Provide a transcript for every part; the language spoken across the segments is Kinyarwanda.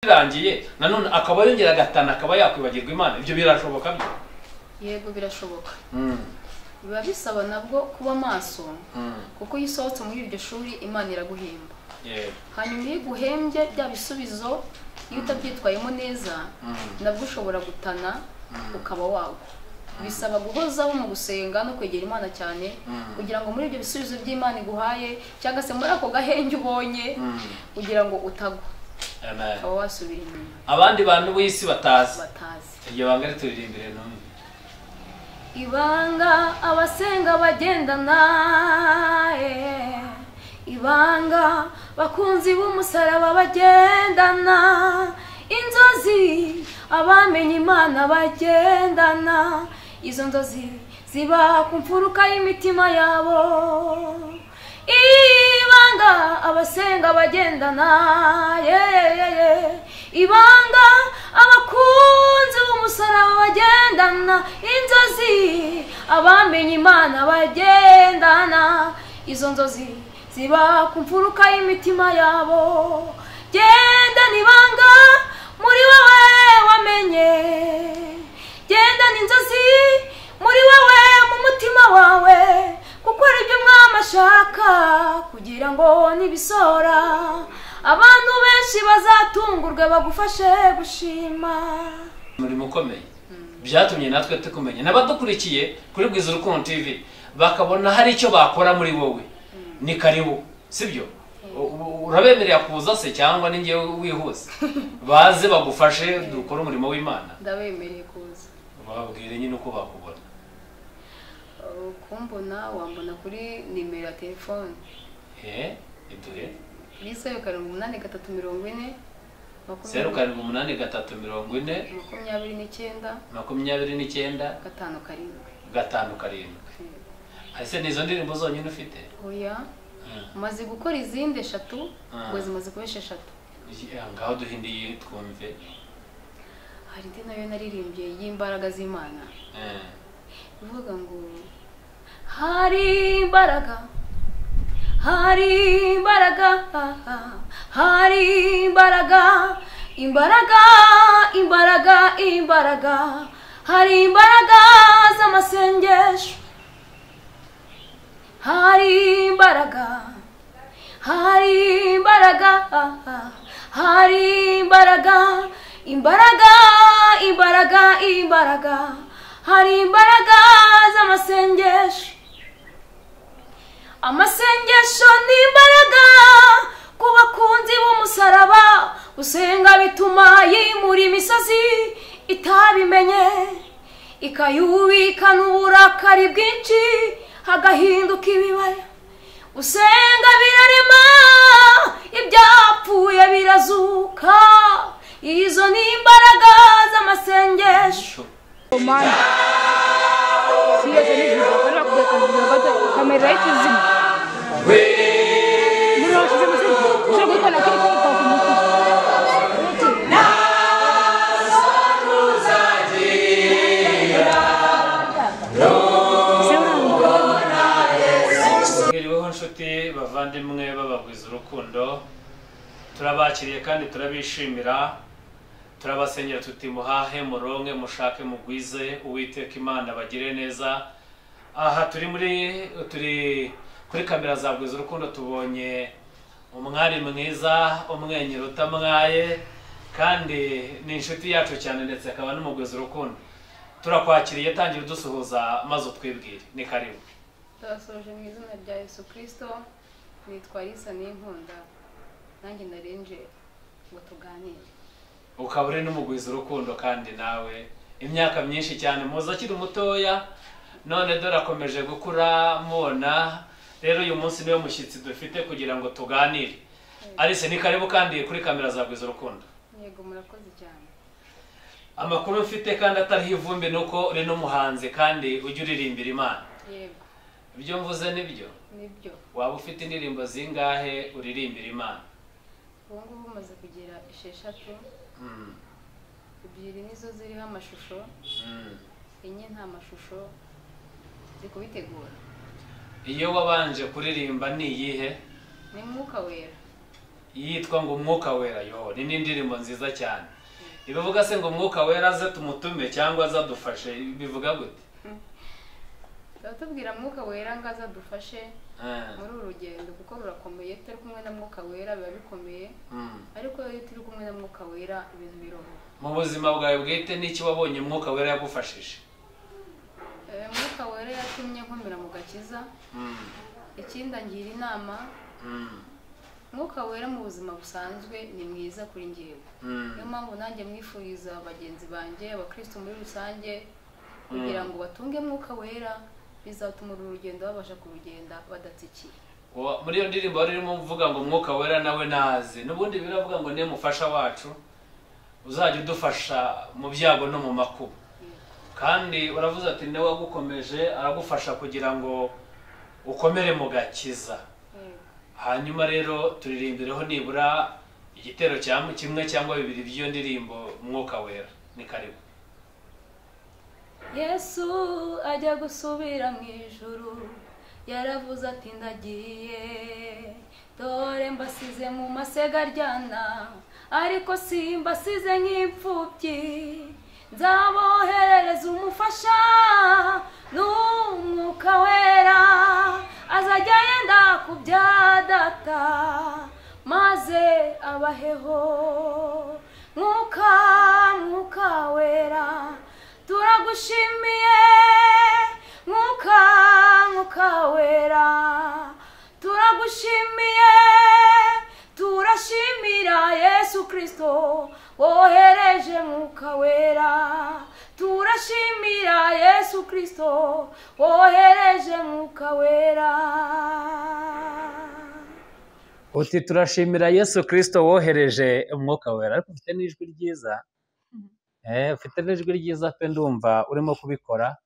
birangiye nanone akaba yongera gatana akaba yakwibagirwa Imana. Ibyo birashoboka byo? Yego birashoboka. Biba bisaba nabwo kuba maso kuko yisohotse muri iryo shuri Imana iraguhemba. Hanyuma iyo guhembye bya bisubizo iyo utabyitwayemo neza nabwo ushobora gutana ukaba wago. Bisaba guhozaho mu gusenga no kwegera Imana cyane kugira ngo muri ibyo bisubizo by'Imana iguhaye cyangwa se muri ako gahenge ubonye kugira ngo utagwa. Amen. Aba wasubira inyuma. Abandi bantu b'isi batazi. Iryo banga rituririmbire none. Ibanga abasenga bagendana ibanga bakunzi b'umusaraba bagendana inzozi abamenye Imana bagendana izo nzozi ziba ku mfuruka y'imitima yabo ibanga abasenga bagendana ibanga abakunzi b'umusaraba bagendana inzozi abamenye Imana bagendana izo nzozi ziba ku mfuruka y'imitima yabo genda nibanga muri wowe wamenye genda n'inzozi muri wowe mu mutima wawe kuko ari byo Umwami ashaka kugira ngo nibisora abantu benshi bazatungurwe bagufashe gushima. Umurimo ukomeye byatumye natwe tukumenya n'abadukurikiye kuri Bwiza Urukundo TV bakabona hari icyo bakora muri wowe. Ni karibu sibyo? Urabemerera kuza se cyangwa ningiye wihuse baze bagufashe dukora umurimo w'Imana? Ndabemereye kuza. Babwire nyine uko bakubona. Kumbona wambona kuri nimero ya telefone. Iduhe. Ni 078340 078340 597 Ese nizo ndirimbo zonyine ufite? Oya. Umaze gukora izindi 3 ngo zimaze kubesha 3. Ngaho duhindiye twumve. Hari indi nayo naririmbye y'imbaraga z'Imana. Bivuga ngo hari imbaraga hari imbaraga z'amasengesho hari imbaraga hari imbaraga z'amasengesho. Amasengesho ni imbaraga ku bakunzi b'umusaraba usenga bituma yimura imisozi itabimenye ikayubika n'uburakari bwinshi hagahinduka ibibaya usenga birarema ibyapfuye birazuka izo ni imbaraga z'amasengesho. Kamera y'ikizima Mwiriweho nshuti bavandimwe b'Abagwiza Urukundo, turabakiriye kandi turabishimira, turabasengera tuti muhahe muronke mushake mugwize Uwiteka Imana bagire neza. Aha turi kuri kamera za Bwiza Urukundo tubonye umwari mwiza umwenyero utamwaye kandi ni inshuti yacu cyane ndetse akaba n'umugwiza Urukundo. Turakwakiriye tangira udusuhuza maze utwibwire. Ni karibu. Turasoje mu izina rya Yesu Kristo. Nitwa Lisa Ninkunda nanjye narenje ngo tuganire. Ukaba uri n'umugwiza Urukundo kandi nawe imyaka myinshi cyane muza akiri umutoya none dore akomeje gukura mubona. Rero uyu munsi niwe mushyitsi dufite kugira ngo tuganire. Alice ni karibu kandi kuri kamera za Bwiza Urukundo. Yego murakoze cyane. Amakuru mfite kandi atariho ivumbi nuko uri n'umuhanzi kandi ujya uririmbira Imana. Yego. Ibyo mvuze nibyo? Nibyo. Waba ufite indirimbo zingahe uririmbira Imana? Ubu ngubu umaze kugera 6. Ebyiri nizo ziriho amashusho. Enye nta mashusho. Zikubitegura. Iyo wabanje kuririmba ni iyihe? Ni Mwuka Wera. yitwa ngo umwuka wera. Yo, ni n'indirimbo nziza cyane. Ibivuga se ngo umwuka wera aze tumutume cyangwa azadufashe, bivuga gute? Tubwira mwuka wera ngo azadufashe muri uru rugendo kuko rurakomeye. Turi kumwe na mwuka wera biba bikomeye, ariko iyo turi kumwe na mwuka wera ibintu biroroha. Mu buzima bwawe bwite n'iki wabonye mwuka wera yagufashije? Mwuka wera yatumye nkomera mu gakiza. Ikindi angira inama. Mwuka wera mu buzima busanzwe ni mwiza kuri njyewe. Niyo mpamvu nanjye mwifuriza bagenzi banjye, abakristo muri rusange, kugira ngo batunge mwuka wera, bizatuma uru rugendo babasha kurugenda badatsikiye. Muri iyo ndirimbo barimo uvuga ngo umwuka wera nawe naze. N'ubundi biravuga ngo niwe mufasha wacu, uzajya udufasha mu byago no mu makuba. Kandi uravuze ati niwe wagukomeje, aragufasha kugira ngo ukomere mu gakiza. Hanyuma rero turirimbireho nibura igitero kimwe cyangwa bibiri by'iyo ndirimbo umwuka wera. Ni karibu. Yesu ajya gusubira mu ijuru, yaravuze ati ndagiye, dore mbasize mu masega aryana, ariko simbasize nk'imfubyi, nzaboherereza umufasha n'umwuka wera, azajya yenda ku bya data maze abaheho. Mwuka wera turagushimiye, mwuka wera turagushimiye, turashimira Yesu Kristo wohereje mwuka wera, turashimira Yesu Kristo wohereje mwuka wera. Uti turashimira Yesu Kristo wohereje umwuka wera. Ariko ufite n'ijwi ryiza. Ufite n'ijwi ryiza pe, ndumva urimo kubikora.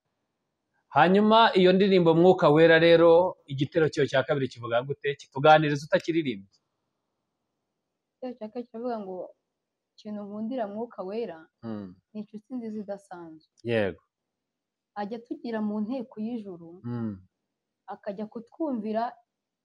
Hanyuma iyo ndirimbo mwuka wera rero igitero cyo cya kabiri kivuga gute? Kituganiriza utakiririmbye. Igitero cya kabiri kivuga ngo ikintu nkundira mwuka wera ni inshuti nziza idasanzwe. Yego. Ajya tugira mu nteko y'ijuru, akajya kutwumvira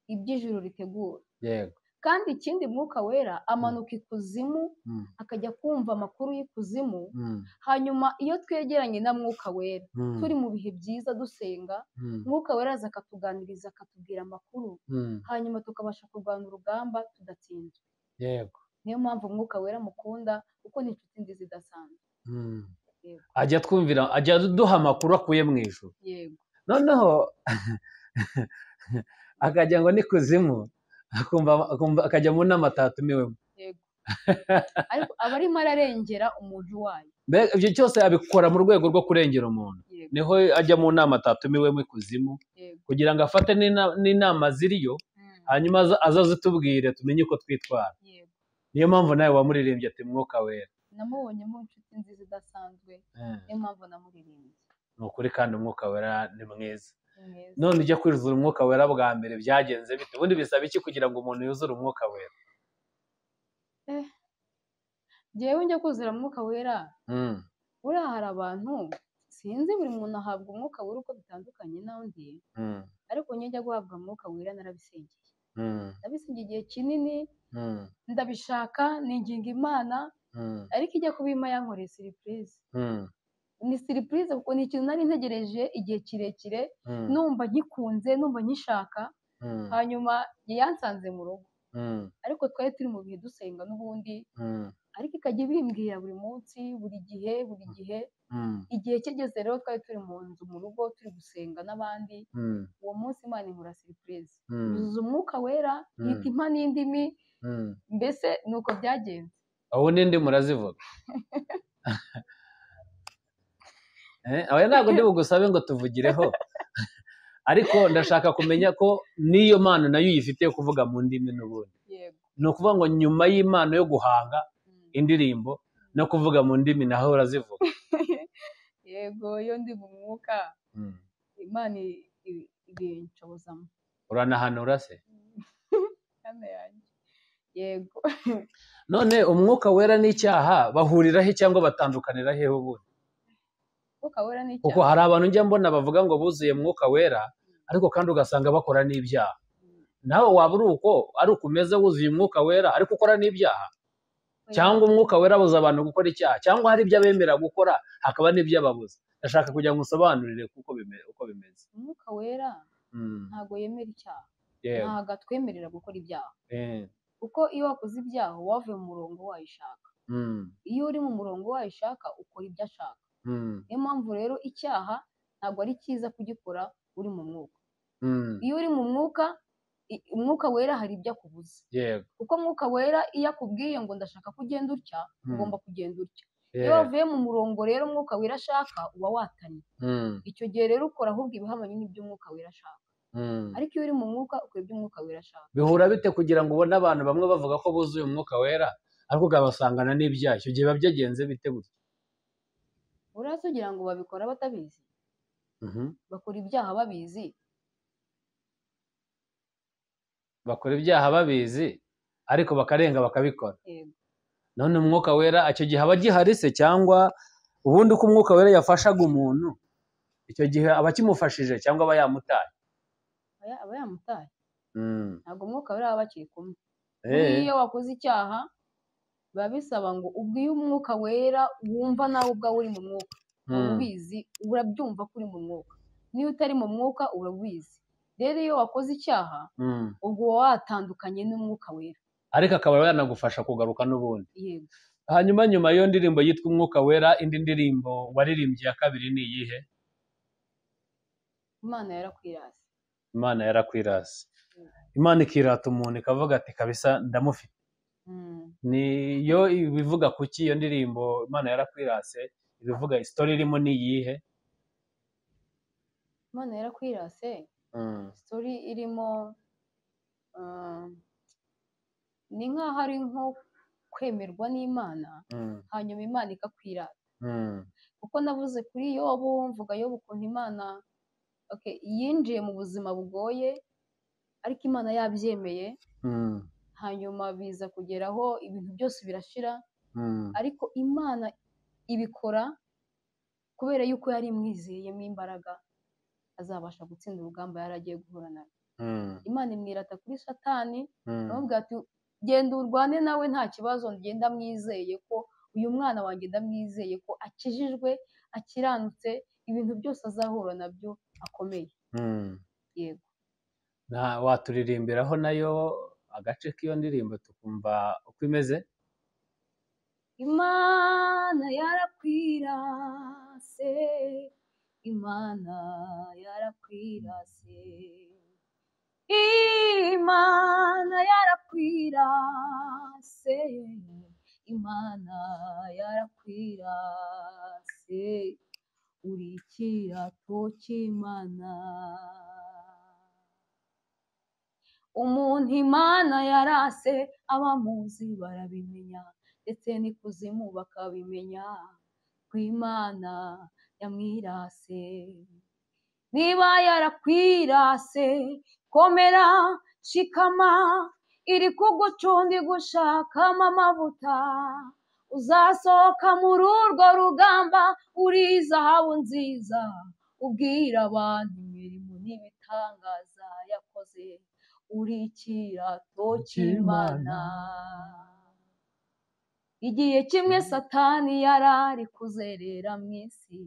iby'ijuru ritegura. Yego. Kandi ikindi mwuka wera amanuka ikuzimu, akajya kumva amakuru y'ikuzimu. Hanyuma iyo twegeranye na mwuka wera, turi mu bihe byiza dusenga, mwuka wera aza akatuganiriza, akatubwira amakuru, hanyuma tukabasha kurwana urugamba tudatsinzwe. Yego. Niyo mpamvu mwuka wera mukunda, kuko ni inshuti nziza idasanzwe. Ajya twumvira, ajya duha amakuru akuye mu ijuru. Yego. Noneho akajya ngo ni kuzimu, akajya mu nama atatumiwemo. Yego. Ariko aba arimo ararengera umuntu wayo. Ibyo cyose abikora mu rwego rwo kurengera umuntu. Niho ajya mu nama atatumiwemo ikuzimu, kugira ngo afate n'inama ziriyo, hanyuma azazitubwire tumenye uko twitwara. Niyo mpamvu nawe wamuririmbye ati mwuka wera. Namubonyemo inshuti nziza idasanzwe, niyo mpamvu namuririmbye. Ni ukuri kandi umwuka wera ni mwiza. None ujya kwizura umwuka wera bwa mbere byagenze bite? Ubundi bisaba iki kugira ngo umuntu yuzure umwuka wera? Njyewe njya kuzura umwuka wera, buriya hari abantu, sinzi buri muntu ahabwa umwuka wera uko bitandukanye n'undi, ariko njya guhabwa umwuka wera narabisengeye. Nabisengeye igihe kinini, ndabishaka ninginga Imana, ariko ijya kubima yankoreye surprise. Ni surprise kuko ni ikintu nari ntegereje igihe kirekire, numva nkikunze, numva nkishaka, hanyuma yansanze mu rugo. Ariko twari turi mu bihe dusenga n'ubundi, ariko ikajya ibimbwira buri munsi, buri gihe, igihe kigeze rero twari turi mu nzu mu rugo turi gusenga n'abandi. Uwo munsi Imana inkora surprise, yuzuza umwuka wera, yita impa n'indimi, mbese nuko byagenze. Aho n'indi murazivuga? Aho ntabwo ndi bugusabe ngo tuvugireho, ariko ndashaka kumenya ko n'iyo mpano nayo uyifite kuvuga mu ndimi n'ubundi. Ni ukuvuga ngo nyuma y'impano yo guhanga indirimbo no kuvuga mu ndimi naho urazivuga? Yego, iyo ndi mu mwuka Imana ibinshobozamo. Uranahanura se? Yego. None umwuka wera n'icyaha bahurira he cyangwa batandukanira he ubundi? Umwuka wera n'icyaha. Kuko hari abantu njya mbona bavuga ngo buzuye mwuka wera, ariko kandi ugasanga bakora n'ibyaha. nawe waba ari uko umeze wuzuye umwuka wera ariko ukora n'ibyaha, cyangwa umwuka wera abuza abantu gukora icyaha, cyangwa hari ibyo abemera gukora hakaba n'ibyo ababuza. Ndashaka kugira ngo usobanurire uko bimeze. Umwuka wera ntabwo yemera icyaha, ntabwo atwemerera gukora ibyaha, kuko iyo wakoze ibyaha wavuye mu murongo wayishaka. Iyo uri mu murongo wayishaka ukora ibyo ashaka. Niyo mpamvu rero icyaha ntabwo ari cyiza kugikora uri mu mwuka. Iyo uri mu mwuka, umwuka wera hari ibyo akubuza, kuko umwuka wera iyo akubwiye ngo ndashaka ko ugenda utya, ugomba kugenda utya. Iyo wavuye mu murongo rero umwuka wera ashaka uba watanye. Icyo gihe rero ukora ahubwo ibihabanye n'ibyo umwuka wera ashaka. Ariko iyo uri mu mwuka ukora ibyo umwuka wera ashaka. Bihura bite kugira ngo ubone abantu bamwe bavuga ko buzuye umwuka wera ariko ukabasangana n'ibyaha? Icyo gihe biba byagenze bite gutya? Uraza ugira ngo babikora batabizi? Bakora ibyaha babizi. Bakora ibyaha babizi ariko bakarenga bakabikora. None umwuka wera icyo gihe aba agihari se, cyangwa ubundi uko umwuka wera yafashaga umuntu icyo gihe aba akimufashije cyangwa aba yamutaye? Aba yamutaye. Ntabwo umwuka wera aba akiri kumwe. Iyo wakoze icyaha biba bisaba ngo ubwiye umwuka wera wumva nawe ubwawe uri mu mwuka, ubizi, urabyumva ko uri mu mwuka. Niyo utari mu mwuka urabizi. Rero iyo wakoze icyaha ubwo uba watandukanye n'umwuka wera, ariko akaba yanagufasha kugaruka n'ubundi. Yego. Hanyuma nyuma y'iyo ndirimbo yitwa umwuka wera, indi ndirimbo waririmbye ya kabiri ni iyihe? Imana yarakwirase. Imana yarakwirase. Imana ikirata umuntu ikavuga ati kabisa ndamufite. Niyo ibivuga kuki iyo ndirimbo Imana yarakwirase? Ibivuga story irimo ni iyihe? Imana yarakwirase story irimo ni nk'aho ari nko kwemerwa n'Imana, hanyuma Imana ikakwirata. Kuko navuze kuri Yobu, mvuga Yobu ukuntu Imana yinjiye mu buzima bugoye ariko Imana yabyemeye, hanyuma biza kugeraho ibintu byose birashira, ariko Imana ibikora kubera yuko yari imwizeyemo imbaraga azabasha gutsinda urugamba yaragiye guhura nawe. Imana imwirata kuri Satani, aramubwira ati genda urwane nawe nta kibazo, ngenda mwizeye ko uyu mwana wanjye ndamwizeye ko akijijwe, akiranutse, ibintu byose azahura nabyo akomeye. Yego. Waturirimbiraho nayo agace k'iyo ndirimbo tukumva uko imeze? Imana yarakwirase, Imana yarakwirase, Imana yarakwirase, Imana yarakwirase, uri ikirato cy'Imana. Umuntu Imana yarase abamuzi barabimenya, ndetse n'ikuzimu bakabimenya ko Imana yamwirase. Niba yarakwirase komera shikama, iri kugucundi gushakamo amavuta, uzasohoka muri urwo rugamba uri zahabu nziza, ubwira abantu imirimo n'ibitangaza yakoze, uri ikirato cy'Imana. Igihe kimwe Satani yarari kuzerera mu isi,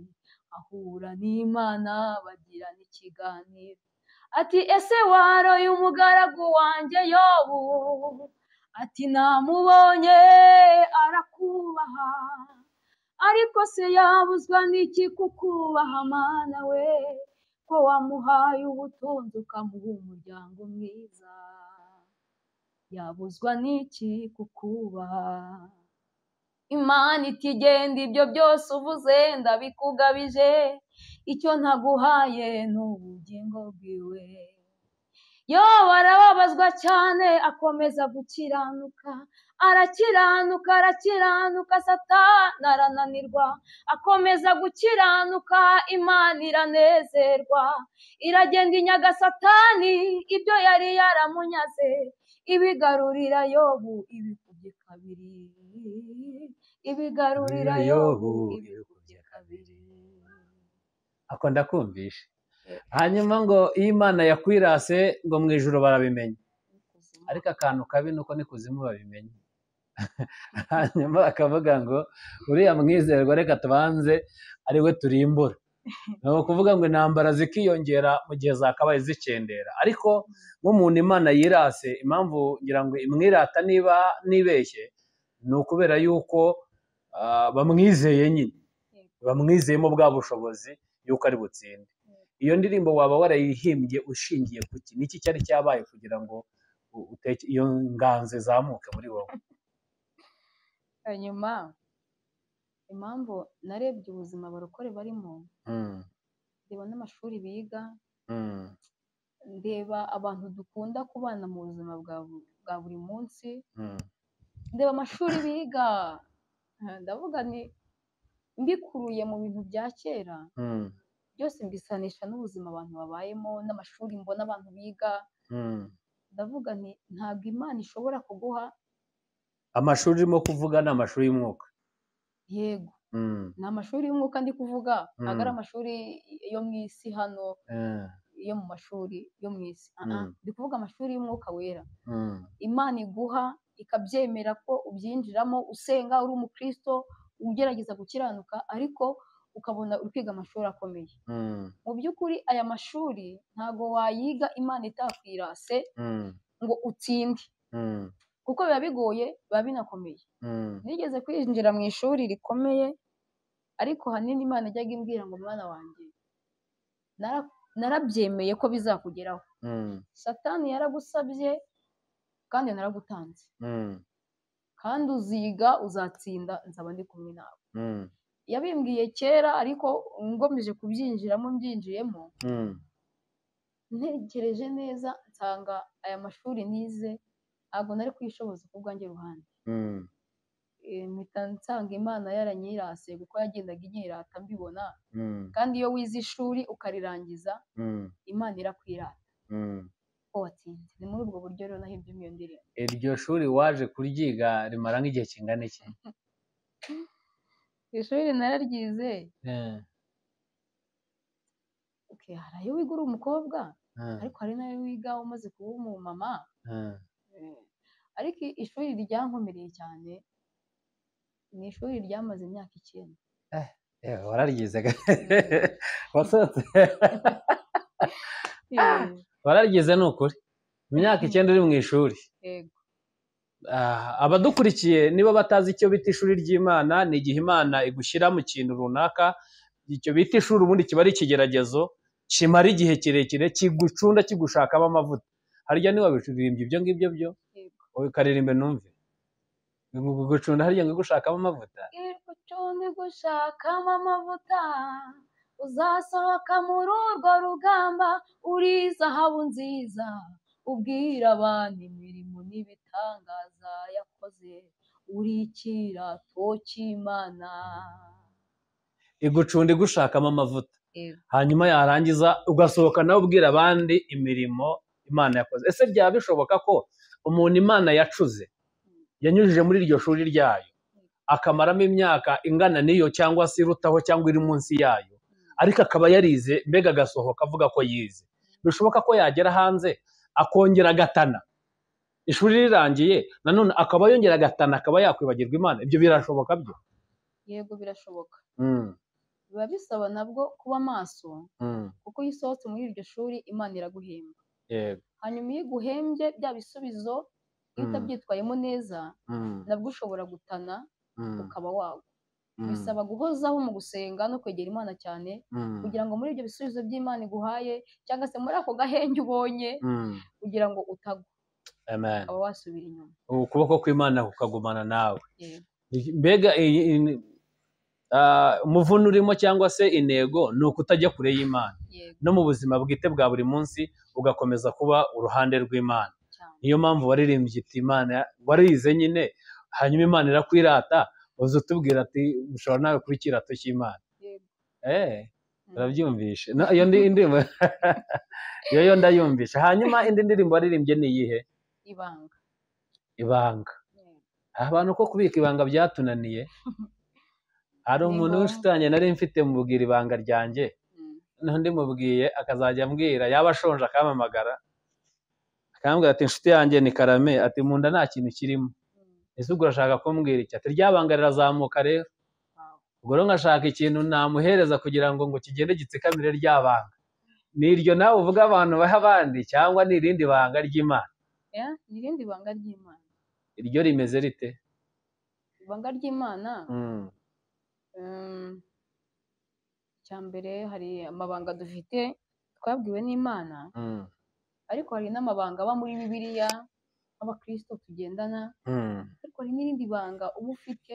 ahura n'Imana bagirana ikiganiro, ati ese waroye umugaragu wanjye Yobu? Ati namubonye arakubaha, ariko se yabuzwa n'iki kukubaha Mana we, ko wamuhaye ubutunzi ukamuha umuryango mwiza? Yabuzwa n'iki kukubaha? Imana iti genda ibyo byose uvuze ndabikugabije, icyo ntaguhaye ni ubugingo bwiwe. Yobu arababazwa cyane akomeza gukiranuka, arakiranuka, Satani arananirwa, akomeza gukiranuka, Imana iranezerwa, iragenda inyaga Satani ibyo yari yaramunyaze, ibigarurira Yobu ibikubye kabiri, ibigarurira Yobu ibikubye kabiri. Ako ndakumvisha. Hanyuma ngo iyo Imana yakwirase ngo mu ijuru barabimenya. ariko akantu kabi nuko n'ikuzimu babimenye hanyuma akavuga ngo uriya mwizerwa reka tubanze ari we turimbura. Ni ukuvuga ngo intambara zikiyongera mu gihe zakabaye zikendera. Ariko nk'umuntu Imana yirase, impamvu ngira ngo imwirata niba nibeshye ni ukubera yuko bamwizeye nyine, bamwizeyemo bwa bushobozi yuko ari butsinde. Iyo ndirimbo waba warayihimbye ushingiye ku ki? Niki cyari cyabaye kugira ngo iyo nganzo izamuke muri wowe? Hanyuma impamvu narebye ubuzima abarokore barimo, ndeba n'amashuri biga, ndeba abantu dukunda kubana mu buzima bwa buri munsi, ndeba amashuri biga, ndavuga ni mbikuruye mu bintu bya kera byose mbisanisha n'ubuzima abantu babayemo n'amashuri mbona abantu biga, ndavuga nti ntabwo Imana ishobora kuguha amashuri urimo kuvuga. Ni amashuri y'umwuka? Yego, ni amashuri y'umwuka ndi kuvuga, ntabwo ari amashuri yo mu isi hano, yo mu mashuri yo mu isi. Ndi kuvuga amashuri y'umwuka wera. Imana iguha ikabyemera ko ubyinjiramo usenga, uri umukristo ugerageza gukiranuka, ariko ukabona uri kwiga amashuri akomeye. Mu by'ukuri aya mashuri ntabwo wayiga Imana itakwirase ngo utsinde, kuko biba bigoye, biba binakomeye. Nigeze kwinjira mu ishuri rikomeye, ariko hanini Imana ijyaga imbwira ngo mwana wanjye narabyemeye ko bizakugeraho. Satani yaragusabye kandi naragutanze, kandi uziga uzatsinda, nzaba ndi kumwe nawe. Yabimbwiye kera, ariko ngomeje kubyinjiramo mbyinjiyemo, ntegereje neza nsanga aya mashuri nize ntabwo nari kwishoboza ku bwanjye ruhande. Mpita nsanga Imana yaranyirase, kuko yagendaga inyirata mbibona, kandi iyo wize ishuri ukarirangiza Imana irakwirata ko watsinze. Ni muri ubwo buryo rero nahimbye iyo ndirimbo. Iryo shuri waje kuryiga rimara nk'igihe kingana iki? Ishuri nararyize, hari ayo wiga uri umukobwa, ariko hari n'ayo wiga umaze kuba umumama. Ariko ishuri ryankomereye cyane ni ishuri ryamaze imyaka 9. Wararyize wasotse wararyize ni ukuri? Imyaka 9 uri mu ishuri? Yego. Abadukurikiye niba batazi icyo bita ishuri ry'Imana, ni igihe Imana igushyira mu kintu runaka. Icyo bita ishuri ubundi kiba ari ikigeragezo kimara igihe kirekire, kigucunda kigushakamo amavuta. Harya niba bishurimbye ibyo ngibyo byo ukaririmbe numve. Gucunda harya ngo gushakamo amavuta, gucunda gushakamo amavuta, uzasohoka muri urwo rugamba uri zahabu nziza, ubwira abantu imirimo n'ibitangaza yakoze, uri ikirato cy'Imana. Igucunda gushakamo amavuta, hanyuma yarangiza ugasohoka nawe ubwira abandi imirimo Imana yakoze. Ese byaba bishoboka ko umuntu Imana yacuze yanyujije muri iryo shuri ryayo akamaramo imyaka ingana n'iyo cyangwa se irutaho cyangwa iri munsi yayo, ariko akaba yarize, mbega agasohoka avuga ko yize? Bishoboka ko yagera hanze akongera agatana, ishuri rirangiye nanone akaba yongera agatana, akaba yakwibagirwa Imana? Ibyo birashoboka byo? Yego, birashoboka. Biba bisaba nabwo kuba maso, kuko iyo usohotse muri iryo shuri Imana iraguhemba. Hanyuma iyo iguhembye bya bisubizo, iyo utabyitwayemo neza, nabwo ushobora gutana ukaba wagwa. Bisaba guhozaho mu gusenga no kwegera Imana cyane, kugira ngo muri ibyo bisubizo by'Imana iguhaye, cyangwa se muri ako gahenge ubonye, kugira ngo utagwa, ukaba wasubira inyuma. Ukuboko kw'Imana kukagumana nawe. Mbega umuvuno urimo cyangwa se intego ni ukutajya kure y'Imana, no mu buzima bwite bwa buri munsi ugakomeza kuba uruhande rw'Imana. Niyo mpamvu waririmbye iti Imana warize nyine, hanyuma Imana irakwirata, uza utubwira ati ushobora nawe kuba ikirato cy'Imana. Urabyumvishe? Iyo ndirimbo yo ndayumvisha. Hanyuma indi ndirimbo waririmbye ni iyihe? Ibanga. Ibanga. Abantu ko kubika ibanga byatunaniye. Hari umuntu w'inshuti nari mfite mubwira ibanga ryanjye, n'undi mubwiye akazajya ambwira, yaba ashonje akampamagara akambwira ati inshuti yanjye ni Karame, ati mu nda nta kintu kirimo, ese ubwo urashaka kumbwira iki? Ati rya banga rirazamuka rero. Ubwo rero nkashaka ikintu namuhereza kugira ngo kigende gitsikamire rya banga. Ni iryo nawe uvuga abantu baha abandi cyangwa ni irindi banga ry'Imana? Ni irindi banga ry'Imana. Iryo rimeze rite? Ibanga ry'Imana, icya mbere hari amabanga dufite twabwiwe n'Imana, ariko hari n'amabanga aba muri Bibiliya abakristo tugendana, ariko hari n'irindi banga uba ufite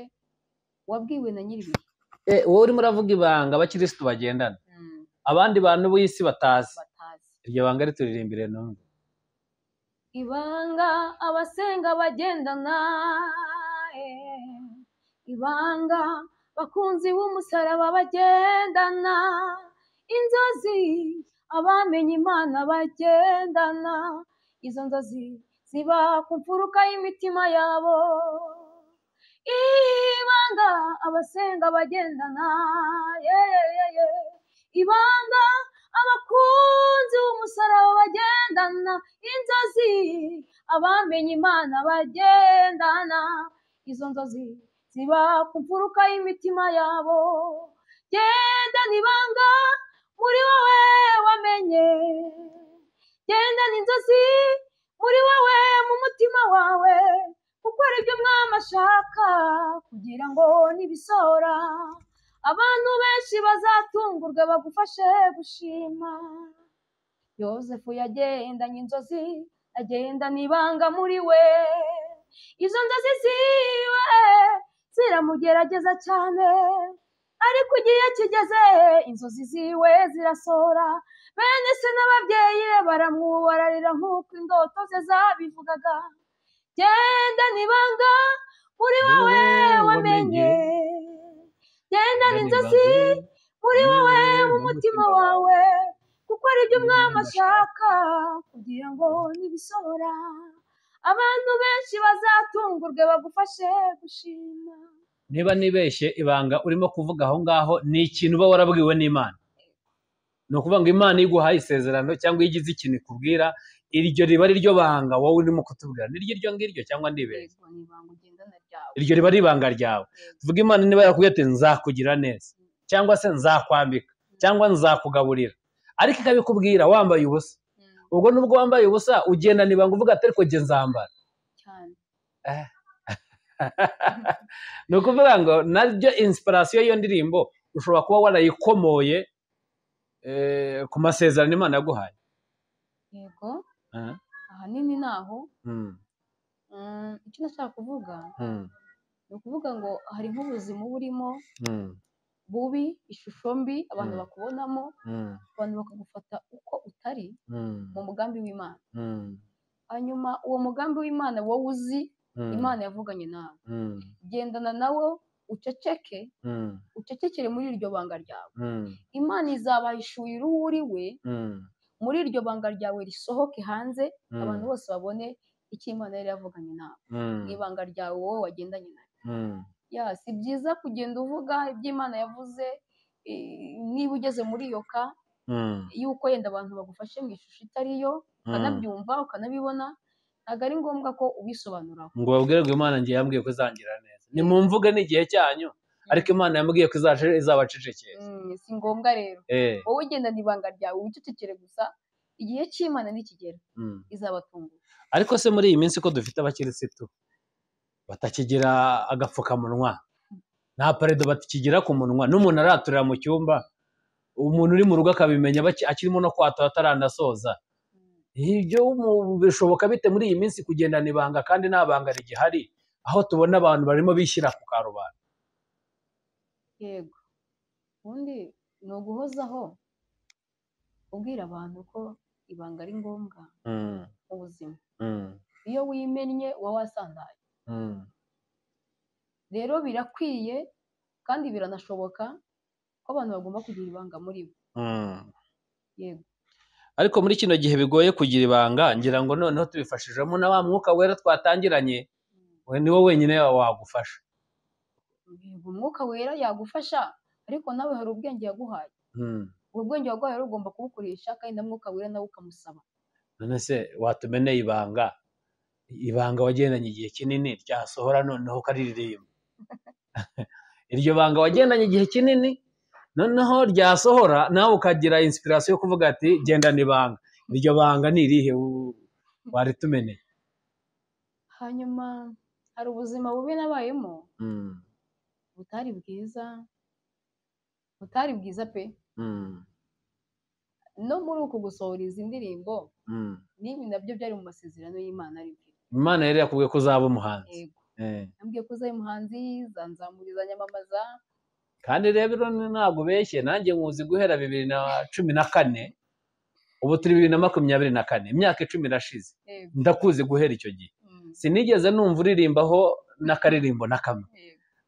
wabwiwe na nyir'ibihe. Wowe urimo uravuga ibanga abakristo bagendana, abandi bantu b'isi batazi. Iryo banga rituririmbire numve. Ibanga abasenga bagendana, ibanga bakunzi b'umusaraba bagendana, inzozi abamenye Imana bagendana, izo nzozi ziba ku mfuruka y'imitima yabo. Ibanga abasenga bagendana, ibanga abakunzi b'umusaraba bagendana, inzozi abamenye Imana bagendana, izo nzozi ziba ku mfuruka y'imitima yabo. Gendana ibanga muri wowe wamenye, gendana inzozi muri wowe mu mutima wawe, kuko ari byo Umwami ashaka kugira ngo nibisohora abantu benshi bazatungurwe bagufashe gushima. Yosefu yagendanye inzozi, agendana ibanga muri we, izo nzozi ziwe ziramugerageza cyane, ariko igihe kigeze inzozi ziwe zirasohora. Bene se n'ababyeyi be baramwubararira nk'uko indoto ze zabivugaga. Gendana ibanga muri wowe wamenye, gendana inzozi muri wowe mu mutima wawe, kuko ari byo Umwami ashaka kugira ngo nibisohora abantu benshi bazatungurwe bagufashe gushima. Niba nibeshye, ibanga urimo kuvuga aho ngaho ni ikintu uba warabwiwe n'Imana. Ni ukuvuga ngo Imana iguhaye isezerano cyangwa iyo igize ikintu ikubwira, iryo riba ari ryo banga wowe urimo kutubwira. Ni iryo ngiryo cyangwa ndibeshye? Iryo riba ari ibanga ryawe. Tuvuga Imana niba yakubwiye ati nzakugira neza, cyangwa se nzakwambika, cyangwa nzakugaburira, ariko ikabikubwira wambaye ubusa. Ubwo nubwo wambaye ubusa ugendana ibanga uvuga ati ariko njye nzambara. Ni ukuvuga ngo naryo inspiration y'iyo ndirimbo ushobora kuba warayikomoye ku masezerano Imana yaguhaye. Yego, ahanini naho icyo nashaka kuvuga ni ukuvuga ngo hari nk'ubuzima burimo bubi, ishusho mbi abantu bakubonamo, abantu bakagufata uko utari mu mugambi w'Imana. Hanyuma uwo mugambi w'Imana wowe uzi Imana yavuganye nawe, gendana nawo ucecekere muri iryo banga ryawe. Imana izabahishurira uwo uri we muri iryo banga ryawe, risohoke hanze abantu bose babone icyo Imana yari yavuganye nawe mu ibanga ryawe wowe wagendanye nayo. Si byiza kugenda uvuga ibyo Imana yavuze niba ugeze muri iyo ka yuko yenda abantu bagufashe mu ishusho itariyo, ukanabyumva ukanabibona, ntabwo ari ngombwa ko ubisobanuraho ngo babwire ngo Imana ngiye yambwiye ko izangira neza. Ni mu mvuge n'igihe cyanyu, ariko Imana yambwiye ko izabacecekeza. Si ngombwa rero, wowe ugendana ibanga ryawe wicecekere gusa, igihe cy'Imana nikigera izabatungura. Ariko se muri iyi minsi ko dufite abakirisitu batakigira agapfukamunwa, nta paredo batakigira ku munwa, n'umuntu araturira mu cyumba, umuntu uri mu rugo akabimenya akirimo no kwatura ataranasoza. Ibyo bishoboka bite muri iyi minsi kugendana ibanga kandi nta banga rigihari, aho tubona abantu barimo bishyira ku karubanda? Yego, ubundi ni uguhozaho ubwira abantu ko ibanga ari ngombwa mu buzima. Iyo wimennye uba wasandaye. Rero birakwiye kandi biranashoboka ko abantu bagomba kugira ibanga muri bo. Yego, ariko muri kino gihe bigoye kugira ibanga, ngira ngo noneho tubifashijemo na wa mwuka wera twatangiranye, ni wo wenyine wagufasha. Umwuka wera yagufasha, ariko nawe hari ubwenge yaguhaye. Ubwo bwenge waguhaye ugomba kubukoresha, kandi na mwuka wera nawe ukamusaba none se watumeneye ibanga wagendanye igihe kinini ryasohora noneho ukaririmba. Iryo banga wagendanye igihe kinini noneho ryasohora nawe ukagira inspiration yo kuvuga ati gendana ibanga. Iryo banga ni irihe waritumeneye? hanyuma hari ubuzima bubi nabayemo butari bwiza pe. No muri uku gusohora izi ndirimbo n'ibi nabyo byari mu masezerano y'Imana ari byo. Imana yari yakubwiye ko uzaba umuhanzi. Yego. Nambwiye ko uzaba umuhanzi, zanzamuriza nyamamaza. Kandi rero ntabwo beshye, nanjye nkuzi guhera 2014, ubu turi 2024, imyaka 10 irashize. Ndakuzi guhera icyo gihe. Sinigeze numva uririmbaho n'akaririmbo na kamwe.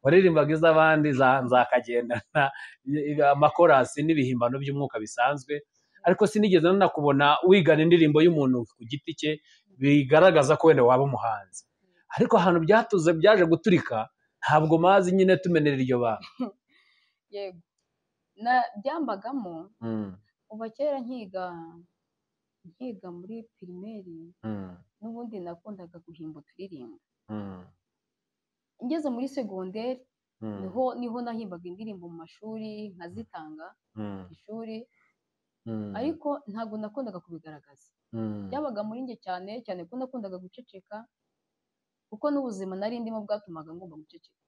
Waririmbaga iz'abandi nzakagendana amakorasi n'ibihimbano by'umwuka bisanzwe, ariko sinigeze nakubona wigana indirimbo y'umuntu ku giti cye bigaragaza ko wenda waba umuhanzi. Ariko ahantu byatuze byaje guturika ntabwo mazi nyine tumenera iryo banga. Yego. Byambagamo uva kera nkiga muri primaire n'ubundi nakundaga guhimba uturirimbo. Ngeze muri secondaire niho nahimbaga indirimbo mu mashuri nkazitanga ishuri, ariko ntabwo nakundaga kubigaragaza. Byabaga muri njye cyane cyane ko nakundaga guceceka, kuko n'ubuzima nari ndimo bwatumaga ngomba guceceka.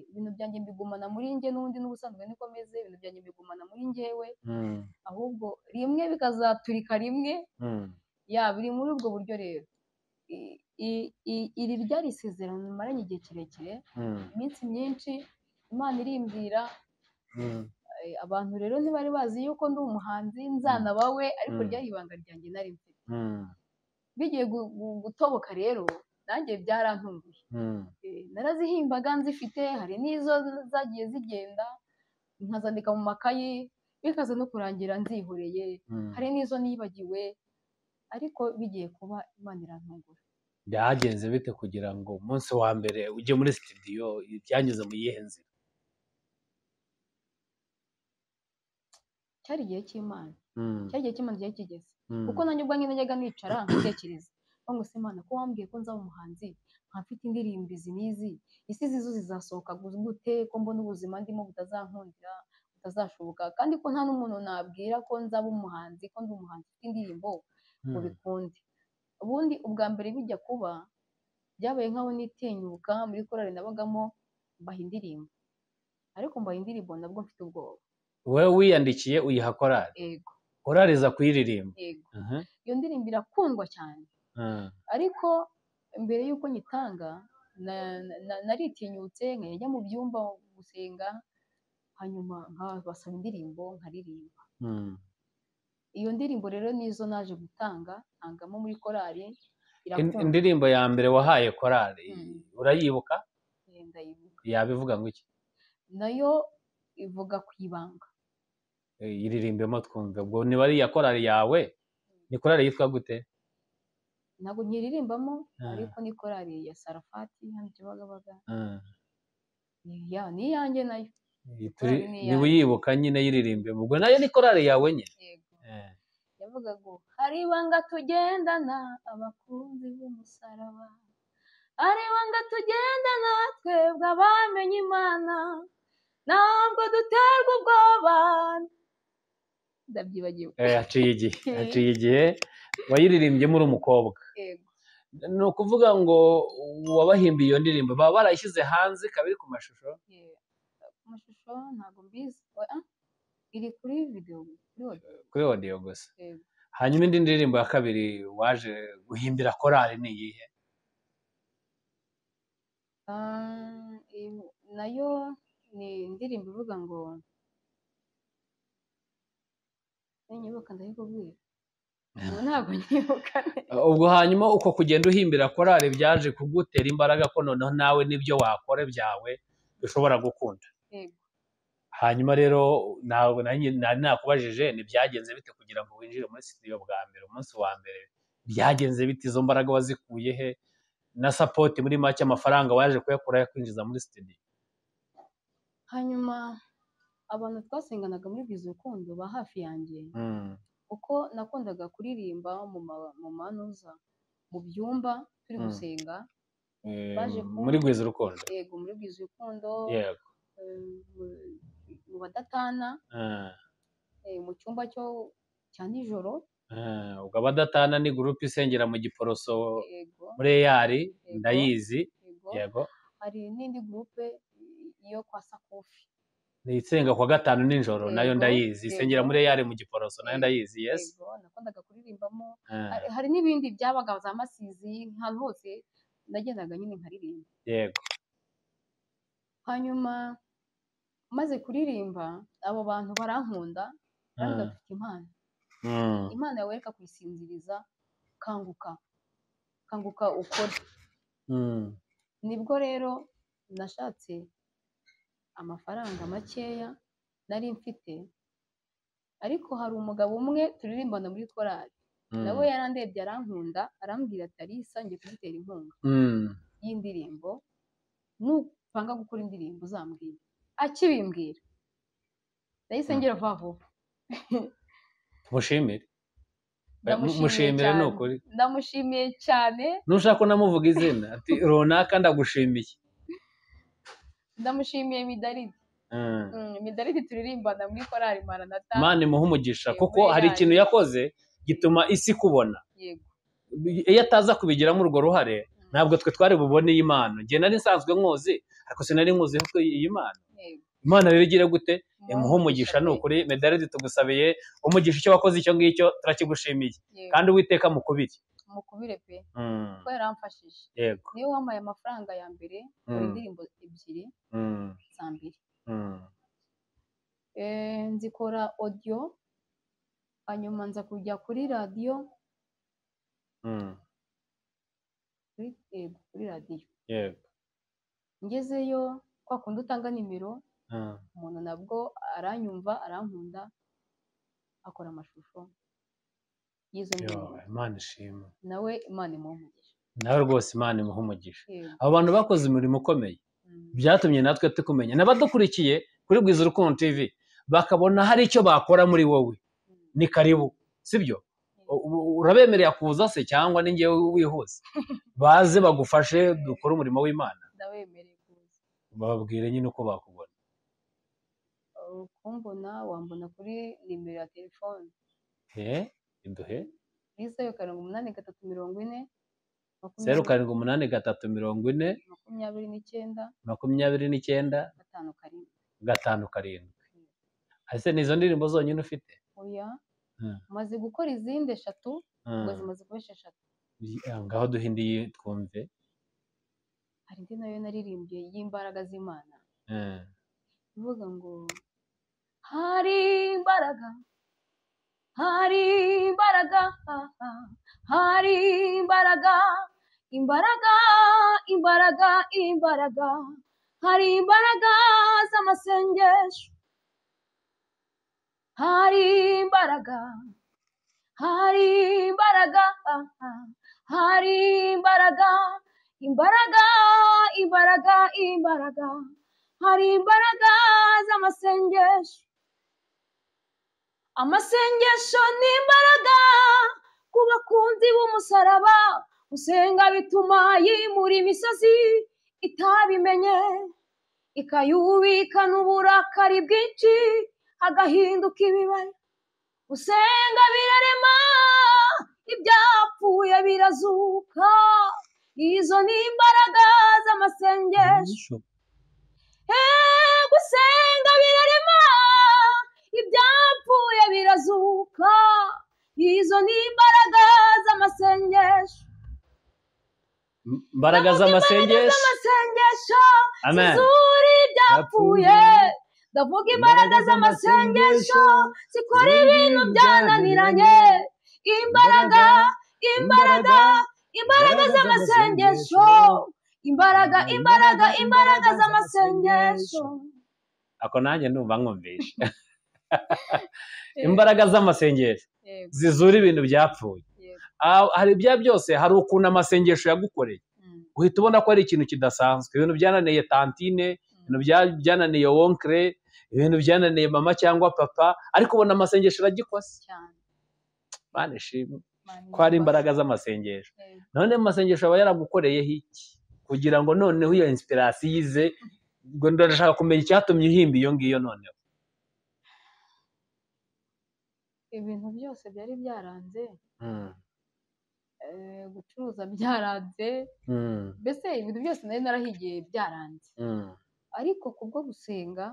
Ibintu byanjye mbigumana muri njye, n'ubundi n'ubusanzwe niko meze, ibintu byanjye mbigumana muri njyewe, ahubwo rimwe bikazaturika rimwe. Biri muri ubwo buryo rero. Iri ryari isezerano maranye igihe kirekire, iminsi myinshi Imana irimbwira. Abantu rero ntibari bazi yuko ndi umuhanzi nzanabawe, ariko ryari ibanga ryanjye nari mfite. Bigiye gutoboka rero nanjye byarantunguye. Narazihimbaga nzifite, hari n'izo zagiye zigenda nkazandika mu makayi, bikaza no kurangira nzihoreye, hari n'izo nibagiwe, ariko bigiye kuba Imana irantungura. Byagenze bite kugira ngo umunsi wa mbere ujye muri studio byanyuze mu yihe nzira? Cyari igihe cy'Imana. Cyari igihe cy'Imana cyari kigeze. Kuko nanjye ubwo nyine najyaga nicara nkatekereza ngo se Imana ko wambwiye ko nzaba umuhanzi, nkafite indirimbo izi n'izi, isi zizo zizasohoka gute ko mbona ubuzima ndimo butazankundira, butazashoboka, kandi ko nta n'umuntu nabwira ko nzaba umuhanzi, ko ndi umuhanzi ufite indirimbo ngo bikunde. Ubundi ubwa mbere bijya kuba byabaye nkaho nitinyuka muri korali nabagamo mbaha indirimbo, ariko mbaha indirimbo nabwo mfite ubwoba. Wowe wiyandikiye uyiha korali? Yego. Korali za kuyiririmba? Yego. Iyo ndirimbo irakundwa cyane, ariko mbere y'uko nyitanga naritinyutse nkajya mu byumba gusenga, hanyuma nkabasaba indirimbo nkaririmba. Iyo ndirimbo rero nizo naje gutanga, ntangamo muri korali. Indirimbo ya mbere wahaye korali urayibuka? Ndayibuka. Yabivuga ngo iki? Nayo ivuga ku ibanga. Iririmbemo twumve. Ubwo ni bariya korali yawe? Ni korali yitwa gute? Ntabwo nkiririmbamo, ariko ni korali ya Sarafati hano Kibagabaga. Ni iyanjye nayo. Ni wiyibuka nyine yiririmbemo. Ubwo nayo ni korali yawe nyine? Yego. Yavuga ngo hari ibanga tugendana abakunzi b'umusaraba, hari ibanga tugendana twebwe abamenye Imana, ntabwo duterwa ubwoba. Ndabyibagiwe. Haciye igihe wayiririmbyemo uri umukobwa. Yego. Ni ukuvuga ngo wabahimbiye iyo ndirimbo baba barayishyize hanze ikaba iri ku mashusho? Ku mashusho ntabwo mbizi, iri kuri video, kuri audio gusa. Hanyuma indi ndirimbo ya kabiri waje guhimbira korali ni iyihe? Nayo ni indirimbo ivuga ngo nyibuka ndayikubwira. Ntabwo nyibuka. Ubwo hanyuma uko kugenda uhimbira korali byaje kugutera imbaraga ko noneho nawe n'ibyo wakora byawe bishobora gukunda. Yego. Hanyuma rero ntabwo nari nakubajije ntibyagenze bite kugira ngo winjire muri studio bwa mbere, umunsi wa mbere byagenze bite? Izo mbaraga wazikuye he? Na support muri make amafaranga waje kuyakura yakwinjiza muri studio? Hanyuma abantu twasenganaga muri Bwiza Urukundo ba hafi yanjye kuko nakundaga kuririmba mu manuza mu byumba turi gusenga muri Gwiza Urukundo. Yego, muri Gwiza Urukundo, yego, mu Badatana, mu cyumba cya nijoro. ubwo Abadatana ni gurupe isengera mu Giporoso muri Eyari, ndayizi. Yego, hari n'indi gurupe yo kwa Sakofi ni isenga kwa gatanu nijoro, nayo ndayizi. Isengera muri Eyari mu Giporoso, nayo ndayizi. Yes, nakundaga kuririmbamo. Hari n'ibindi byabaga za Masizi, ahantu hose nagendaga nyine nkaririmba. Yego, hanyuma maze kuririmba abo bantu barankunda kandi bafite impano. Imana yawe reka kuyisinziriza, kanguka ukore. Nibwo rero nashatse amafaranga makeya nari mfite, ariko hari umugabo umwe turirimbana muri korali, nawe yarandebye arankunda, arambwira ati Alisa ngiye kugutera inkunga y'indirimbo, nupanga gukora indirimbo uzambwira. Akibimbwira ndahise ngira vuba. mushimire ni ukuri. Ndamushimiye cyane. Nushaka namuvuga izina ati runaka ndagushimiye. Ndamushimiye Midaridi. Midaridi turirimbana muri korali Maranatha. Imana imuhe umugisha, kuko hari ikintu yakoze gituma isi kubona. Yego, iyo ataza kubigiramo urwo ruhare ntabwo twe twari bubone iyi mpano. Njye nari nsanzwe nkuzi, ariko sinari nkuzi ko iyi mpano. Imana rero igire gute? Imuhe umugisha ni ukuri. Midaridi tugusabiye umugisha, icyo wakoze icyo ngicyo turakigushimiye, kandi Uwiteka mukubire pe, kuko yaramfashije. Yego, niyo wampaye amafaranga ya mbere muri indirimbo ebyiri za mbere. Nzikora audio, hanyuma nza kujya kuri radiyo. Kuri radiyo. yego, ngezeyo kwa kundi utanga nimero, umuntu nabwo aranyumva, arankunda, akora amashusho y'izo ndirimbo. Imana ishimwe. Nawe Imana imuhe umugisha. Nawe rwose Imana imuhe umugisha. Abo bantu bakoze umurimo ukomeye, byatumye natwe tukumenya, n'abadukurikiye kuri Gwiza Urukundo TV bakabona hari icyo bakora muri wowe. Ni karibu, sibyo? Urabemerera kuza se cyangwa ni ngewe wihuse? Baze bagufashe dukora umurimo w'Imana. Ndabemereye kuza. Bababwire nyine uko bakubona. Kumbona wambona kuri nimero ya telefone. Iduhe. 078340 078340 29 5 Ese nizo ndirimbo zonyine ufite? Oya, maze gukora izindi 3 ngo zimaze kuba 6. Ngaho duhindiye twumve. Hari indi nayo naririmbye y'imbaraga z'Imana. Bivuga ngo hari imbaraga, hari imbaraga, hari imbaraga, imbaraga, imbaraga, imbaraga, hari imbaraga z'amasengesho, hari imbaraga, hari imbaraga, hari imbaraga, imbaraga, imbaraga, imbaraga, hari imbaraga z'amasengesho. Amasengesho ni imbaraga ku bakunzi b'umusaraba, usenga bituma yimura imisozi itabimenye, ikayubikana uburakari bwinshi agahinduka ibibaya. Usenga birarema, ibyapfuye birazuka, izo ni imbaraga z'amasengesho. Gusenga birarema, ibyapfuye birazuka, izo ni imbaraga z'amasengesho. Imbaraga z'amasengesho. Amen. Zizura ibyapfuye. Ndavuga imbaraga z'amasengesho zikora ibintu byananiranye. Imbaraga, imbaraga, imbaraga z'amasengesho. Imbaraga, imbaraga, imbaraga z'amasengesho. Ako nanjye ndumva nkumvisha. Imbaraga z'amasengesho zizura ibintu byapfuye. Hari ibya byose, hari ukuntu amasengesho yagukoreye, uhita ubona ko ari ikintu kidasanzwe. Ibintu byananiye tantine, ibintu byananiye wonkre, ibintu byananiye mama cyangwa papa, ariko ubona amasengesho aragikoze. Imana ishimwe ko hari imbaraga z'amasengesho. None mu masengesho aba yaragukoreyeho iki kugira ngo noneho iyo inspiration yize, ngo ndashaka kumenya icyatumye uhimba iyo ngiyo noneho. Ibintu byose byari byaranze, gucuruza byaranze, mbese ibintu byose nari narahigiye byaranze, ariko kubwo gusenga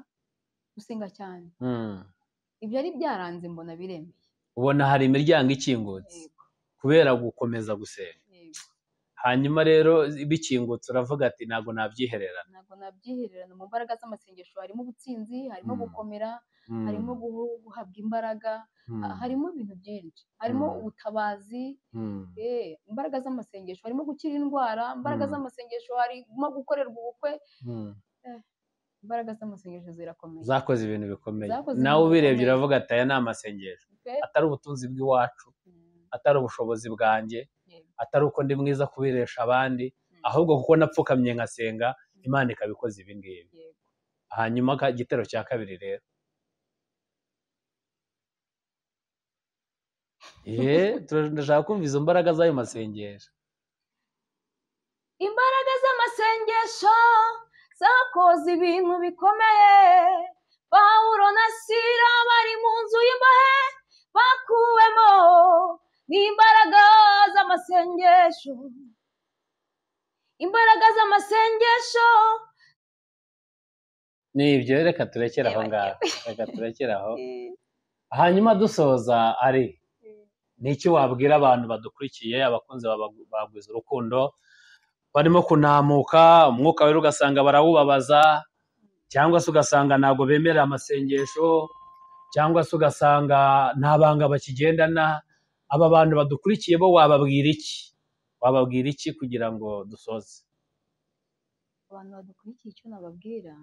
cyane ibyari byaranze mbona biremeye. Ubona hari imiryango ikingutse kubera gukomeza gusenga. Hanyuma rero bikingutse uravuga ati ntabwo nabyihererana. Mu mbaraga z'amasengesho harimo ubutsinzi, harimo gukomera, harimo guhabwa imbaraga, harimo ibintu byinshi, harimo ubutabazi, imbaraga z'amasengesho harimo gukira indwara, imbaraga z'amasengesho harimo gukorerwa ubukwe, imbaraga z'amasengesho zirakomeye, zakoze ibintu bikomeye. Nawe ubirebye uravuga ati aya ni amasengesho, atari ubutunzi bw'iwacu, atari ubushobozi bwanjye, atari uko ndi mwiza kubiresha abandi, ahubwo kuko napfukamye nkasenga Imana ikabikoze ibi ngibi. Hanyuma igitero cya kabiri rero, ndashaka kumva izo mbaraga z'ayo masengesho. Imbaraga z'amasengesho zakoze ibintu bikomeye. Pawulo na Sila bari mu nzu y'imbohe bakuwemo n'imbaraga z'amasengesho. Imbaraga z'amasengesho nibyo, reka turekere aho ngaho, reka turekere aho. Hanyuma dusoza, ari n'iki wabwira abantu badukurikiye, abakunzi bagwiza urukundo, barimo kunamuka umwuka wera ugasanga barawubabaza, cyangwa se ugasanga ntabwo bemera amasengesho, cyangwa se ugasanga nta banga bakigendana? Aba bantu badukurikiye bo wababwira iki kugira ngo dusoze? Abantu badukurikiye icyo nababwira,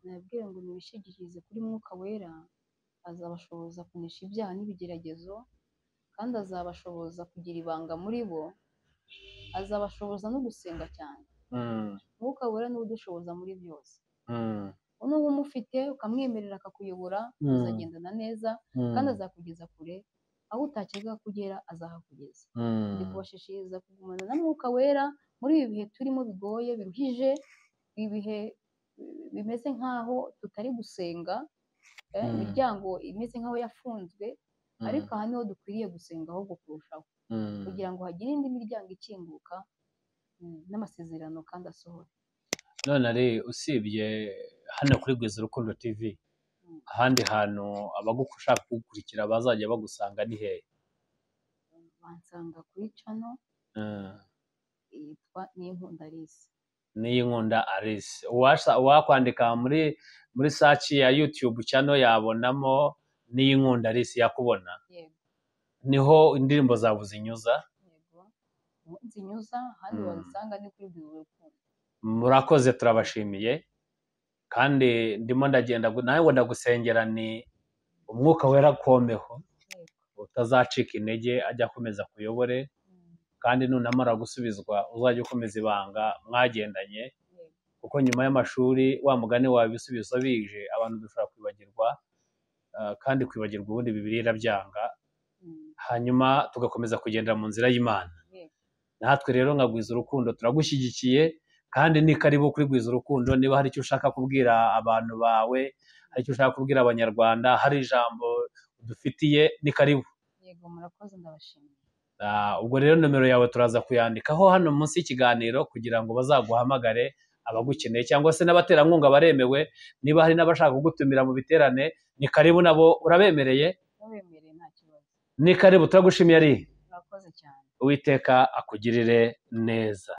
nababwira ngo nibishingikirize kuri mwuka wera, azabashoboza kunesha ibyaha n'ibigeragezo, kandi azabashoboza kugira ibanga muri bo, azabashoboza no gusenga cyane. Mwuka wera niwe udushoboza muri byose. Nuba umufite ukamwemerera akakuyobora, uzagendana neza kandi azakugeza kure, aho utakeka kugera azahakugeza. Ndi kubashishikariza kugumana na mwuka wera muri ibi bihe turimo bigoye biruhije, ibihe bimeze nk'aho tutari gusenga, imiryango imeze nk'aho yafunzwe, ariko aha niho dukwiriye gusenga ahubwo kurushaho, kugira ngo hagire indi miryango ikinguka n'amasezerano kandi asohora. None ari usibye hano kuri Gwiza Urukundo TV, ahandi hantu abagushaka kugukurikira bazajya bagusanga ni hehe? Bansanga kuri channel yitwa Niyinkunda Alice. Niyinkunda Alice. Uwakwandika muri search ya YouTube channel yabonamo Niyinkunda Alice, yakubona. Niho indirimbo zawe zinyuza? Zinyuza, handi wazisanga ni kuri Gwiza Urukundo. Murakoze, turabashimiye, kandi ndimo ndagenda nawe ngo ndagusengera ni umwuka wera komeho, utazacika intege, ajya akomeza kuyobore, kandi nunamara gusubizwa uzajya ukomeza ibanga mwagendanye, kuko nyuma y'amashuri wa mugani wawe ibisubizo bije abantu dushobora kwibagirwa, kandi kwibagirwa ubundi Bibiliya irabyanga, hanyuma tugakomeza kugendera mu nzira y'Imana. Natwe rero nka Gwiza Urukundo turagushyigikiye, kandi ni karibu kuri Gwiza Urukundo. Niba hari icyo ushaka kubwira abantu bawe, hari icyo ushaka kubwira abanyarwanda, hari ijambo udufitiye, ni karibu. Yego, murakoze, ndabashimiye. Ubwo rero nomero yawe turaza kuyandikaho hano munsi y'ikiganiro kugira ngo bazaguhamagare abagukeneye, cyangwa se n'abaterankunga baremewe. Niba hari n'abashaka kugutumira mu biterane, ni karibu, nabo urabemereye? Urabemereye, nta kibazo. Ni karibu, turagushimiye. Ari murakoze cyane. Uwiteka akugirire neza.